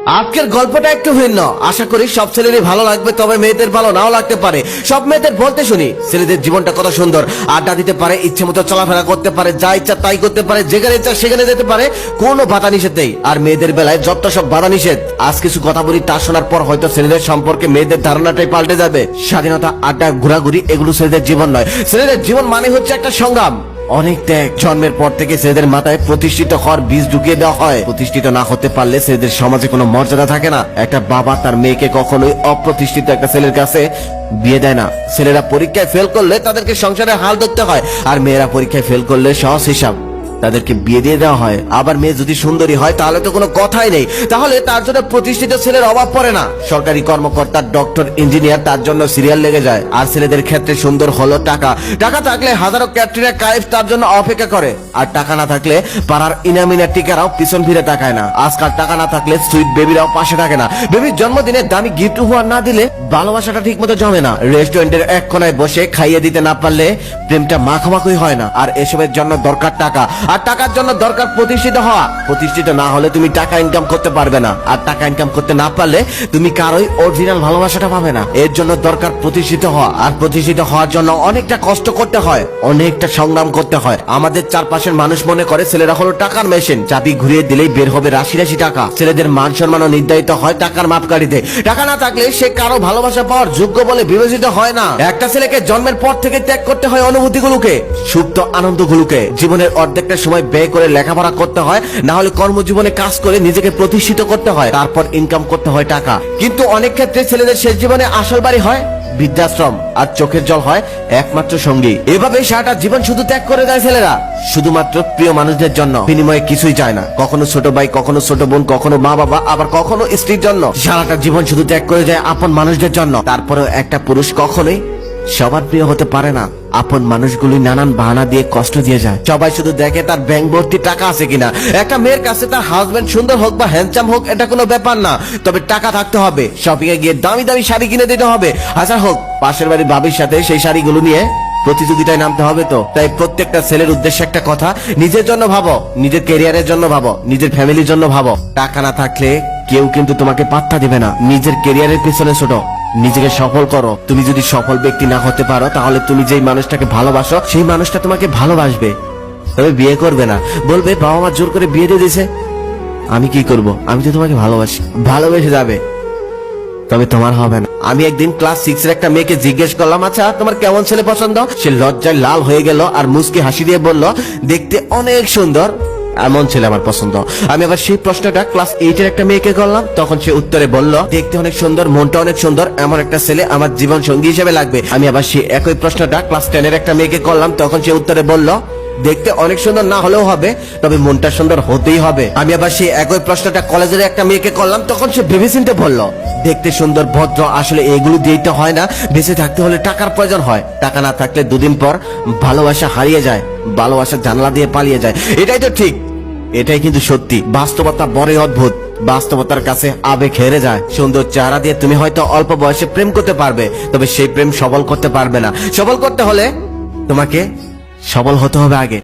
আজকের গল্পটা একটু ভিন্ন। আশা করি সব ছেলেরই ভালো লাগবে, তবে মেয়েদের ভালো নাও লাগতে পারে। সব মেয়েদের বলতে শুনি ছেলেদের জীবনটা কত সুন্দর, আড্ডা দিতে পারে, ইচ্ছে মতো চলাফেরা করতে পারে, যা ইচ্ছা তাই করতে পারে, যেখানে ইচ্ছা সেখানে যেতে পারে, কোনো বাধা নিষেধ নেই। আর মেয়েদের বেলায় যত সব বাধা নিষেধ। আজ কিছু কথা বলি, তা শোনার পর হয়তো ছেলেদের সম্পর্কে মেয়েদের ধারণাটাই পাল্টে যাবে। স্বাধীনতা, আড্ডা, ঘোরাঘুরি এগুলো ছেলেদের জীবন নয়। ছেলেদের জীবন মানে হচ্ছে একটা সংগ্রাম, অনেক ত্যাগ। জন্মের পর থেকে ছেলেদের মাথায় প্রতিষ্ঠিত হওয়ার বীজ ঢুকিয়ে দেওয়া হয়। প্রতিষ্ঠিত না হতে পারলে ছেলেদের সমাজে কোনো মর্যাদা থাকে না। একটা বাবা তার মেয়েকে কখনোই অপ্রতিষ্ঠিত একটা ছেলের কাছে বিয়ে দেয় না। ছেলেরা পরীক্ষায় ফেল করলে তাদেরকে সংসারে হাল ধরতে হয়, আর মেয়েরা পরীক্ষায় ফেল করলে সহজ হিসাব, তাদেরকে বিয়ে দিয়ে দেওয়া হয়। আবার মেয়ে যদি সুন্দরী হয় তাহলে তো কোনো কথাই নেই, তাহলে তার জন্য প্রতিষ্ঠিত ছেলের অভাব পড়ে না। সরকারি কর্মকর্তা, ডক্টর, ইঞ্জিনিয়ার, তার জন্য সিরিয়াল লেগে যায়। আর ছেলেদের ক্ষেত্রে সুন্দর হলো টাকা। টাকা থাকলে হাজারো ক্যাটরিনা কাইফ তার জন্য অপেক্ষা করে, আর টাকা না থাকলে পাড়ার ইনামিনা টিকারাও পিছন ফিরে তাকায় না। আজকাল টাকা না থাকলে সুইট বেবিরাও পাশে থাকে না। বেবির জন্মদিনে দামি গিফট উপহার না দিলে ভালোবাসাটা ঠিক মতো জমে না। রেস্টুরেন্টের এক কোনায় বসে খাইয়ে দিতে না পারলে প্রেমটা মাখামাখি হয় না। আর এসবের জন্য দরকার টাকা, আর টাকার জন্য দরকার প্রতিষ্ঠিত হওয়া। প্রতিষ্ঠিত না হলে তুমি টাকা ইনকাম করতে পারবে না, আর টাকা ইনকাম করতে না পারলে তুমি কারোই অরিজিনাল ভালোবাসাটা পাবে না। এর জন্য দরকার প্রতিষ্ঠিত হওয়া, আর প্রতিষ্ঠিত হওয়ার জন্য অনেকটা কষ্ট করতে হয়, অনেকটা সংগ্রাম করতে হয়। আমাদের চারপাশের মানুষ মনে করে ছেলেরা হলো টাকার মেশিন, চাবি ঘুরিয়ে দিলেই বের হবে রাশি রাশি টাকা। ছেলেদের মান সম্মানও নির্ধারিত হয় টাকার মাপকাঠিতে। টাকা না থাকলে সে কারো ভালোবাসা পাওয়ার যোগ্য বলে বিবেচিত হয় না। একটা ছেলেকে জন্মের পর থেকে ত্যাগ করতে হয় অনুভূতিগুলোকে, সুপ্ত আনন্দগুলোকে। জীবনের অর্ধেকটা সময় ব্যয় করে লেখাপড়া করতে হয়, না হলে কর্মজীবনে কাজ করে নিজেকে প্রতিষ্ঠিত করতে হয়, তারপর ইনকাম করতে হয় টাকা। কিন্তু অনেক ক্ষেত্রে ছেলেদের শেষ জীবনে আসল বাড়ি হয় বৃদ্ধাশ্রম, আর চোখের জল হয় একমাত্র সঙ্গী। এভাবে সারাটা জীবন শুধু ত্যাগ করে দেয় ছেলেরা, শুধুমাত্র প্রিয় মানুষদের জন্য। বিনিময়ে কিছুই চায় না, কখনো ছোট ভাই, কখনো ছোট বোন, কখনো মা বাবা, আবার কখনো স্ত্রীর জন্য। সারাটা জীবন শুধু ত্যাগ করে যায় আপন মানুষদের জন্য। তারপরেও একটা পুরুষ কখনোই সবার প্রিয় হতে পারে না। আপন মানুষগুলি নানান বাহানা দিয়ে কষ্ট দিয়ে যায়। সবাই শুধু দেখে তার ব্যাংক ভর্তি টাকা আছে কিনা। একটা মেয়ের কাছে তার হাজবেন্ড সুন্দর হোক বা হ্যান্ডসাম হোক এটা কোনো ব্যাপার না, তবে টাকা থাকতে হবে। শপিং এ গিয়ে দামি দামি শাড়ি কিনে দিতে হবে, হাজার হোক পাশের বাড়ির ভাবির সাথে সেই শাড়িগুলো নিয়ে প্রতিযোগিতায় নামতে হবে। তো তাই প্রত্যেকটা ছেলের উদ্দেশ্যে একটা কথা, নিজের জন্য ভাবো, নিজের ক্যারিয়ারের জন্য ভাবো, নিজের ফ্যামিলির জন্য ভাবো। টাকা না থাকলে কেউ কিন্তু তোমাকে পাত্তা দিবে না। নিজের ক্যারিয়ারের পিছনে ছোট, নিজেকে সফল করো। তুমি যদি সফল ব্যক্তি না হতে পারো তাহলে তুমি যেই মানুষটাকে ভালোবাসো সেই মানুষটা তোমাকে ভালোবাসবে, তবে বিয়ে করবে না। বলবে বাবা মা জোর করে বিয়ে দিয়ে দিয়েছে, আমি কি করব, আমি তো তোমাকে ভালোবাসি। ভালোবেসে যাবে, তবে তোমার হবে না। আমি একদিন ক্লাস 6 এর একটা মেয়েকে জিজ্ঞেস করলাম, আচ্ছা তোমার কেমন ছেলে পছন্দ? সে লজ্জায় লাল হয়ে গেল আর মুচকি হাসি দিয়ে বলল, দেখতে অনেক সুন্দর, এমন ছেলে আমার পছন্দ। আমি আবার সেই প্রশ্নটা ক্লাস 8 এর একটা মেয়েকে করলাম, তখন সে উত্তরে বলল, দেখতে অনেক সুন্দর, মনটা অনেক সুন্দর, এমন একটা ছেলে আমার জীবন সঙ্গী হিসেবে লাগবে। আমি আবার সেই একই প্রশ্নটা ক্লাস 10 এর একটা মেয়েকে করলাম, তখন সে উত্তরে বলল, দেখতে অনেক সুন্দর না হলেও হবে, তবে মনটা সুন্দর হতেই হবে। আমি আবার সেই একই প্রশ্নটা কলেজের একটা মেয়েকে করলাম, তখন সে ভেবেচিন্তে বলল, দেখতে সুন্দর, ভদ্র, আসলে এগুলো দিয়ে তো হয় না, বেঁচে থাকতে হলে টাকার প্রয়োজন হয়। টাকা না থাকলে দুদিন পর ভালোবাসা হারিয়ে যায়, ভালোবাসা জানলা দিয়ে পালিয়ে যায়। এটাই তো ঠিক, এটাই কিন্তু সত্যি। বাস্তবতা বড়ই অদ্ভুত। বাস্তবতার কাছে আবেগ হেরে যায়। সুন্দর চেহারা দিয়ে তুমি হয়তো অল্প বয়সে প্রেম করতে পারবে, তবে সেই প্রেম সবল করতে পারবে না। সবল করতে হলে তোমাকে সবল হতে হবে আগে।